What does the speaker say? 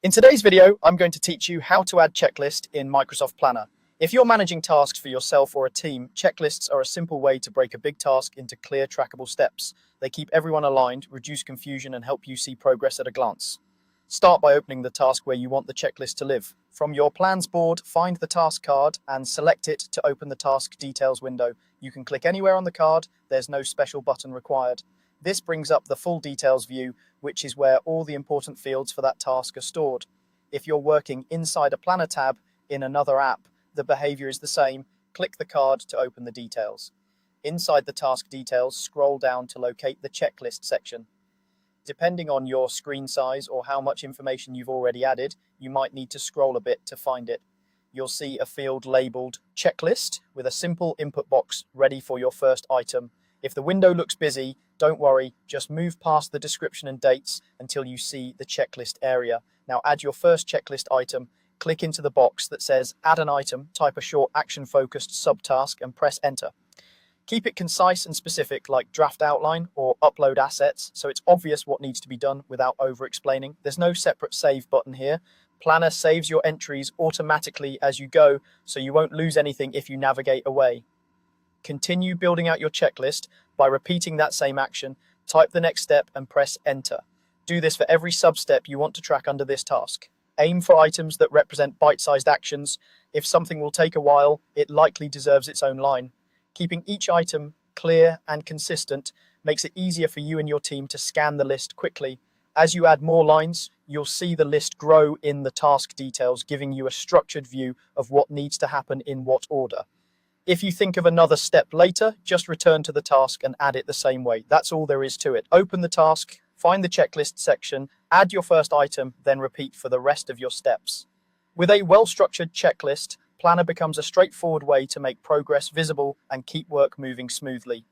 In today's video, I'm going to teach you how to add checklist in Microsoft Planner. If you're managing tasks for yourself or a team, checklists are a simple way to break a big task into clear, trackable steps. They keep everyone aligned, reduce confusion, and help you see progress at a glance. Start by opening the task where you want the checklist to live. From your plans board, find the task card and select it to open the task details window. You can click anywhere on the card, there's no special button required. This brings up the full details view, which is where all the important fields for that task are stored. If you're working inside a planner tab in another app, the behavior is the same. Click the card to open the details. Inside the task details, scroll down to locate the checklist section. Depending on your screen size or how much information you've already added, you might need to scroll a bit to find it. You'll see a field labeled checklist with a simple input box ready for your first item. If the window looks busy, don't worry, just move past the description and dates until you see the checklist area. Now add your first checklist item, click into the box that says add an item, type a short action-focused subtask and press enter. Keep it concise and specific, like draft outline or upload assets, so it's obvious what needs to be done without over-explaining. There's no separate save button here. Planner saves your entries automatically as you go, so you won't lose anything if you navigate away. Continue building out your checklist by repeating that same action, type the next step and press enter. Do this for every sub-step you want to track under this task. Aim for items that represent bite-sized actions. If something will take a while, it likely deserves its own line. Keeping each item clear and consistent makes it easier for you and your team to scan the list quickly. As you add more lines, you'll see the list grow in the task details, giving you a structured view of what needs to happen in what order. If you think of another step later, just return to the task and add it the same way. That's all there is to it. Open the task, find the checklist section, add your first item, then repeat for the rest of your steps. With a well-structured checklist, Planner becomes a straightforward way to make progress visible and keep work moving smoothly.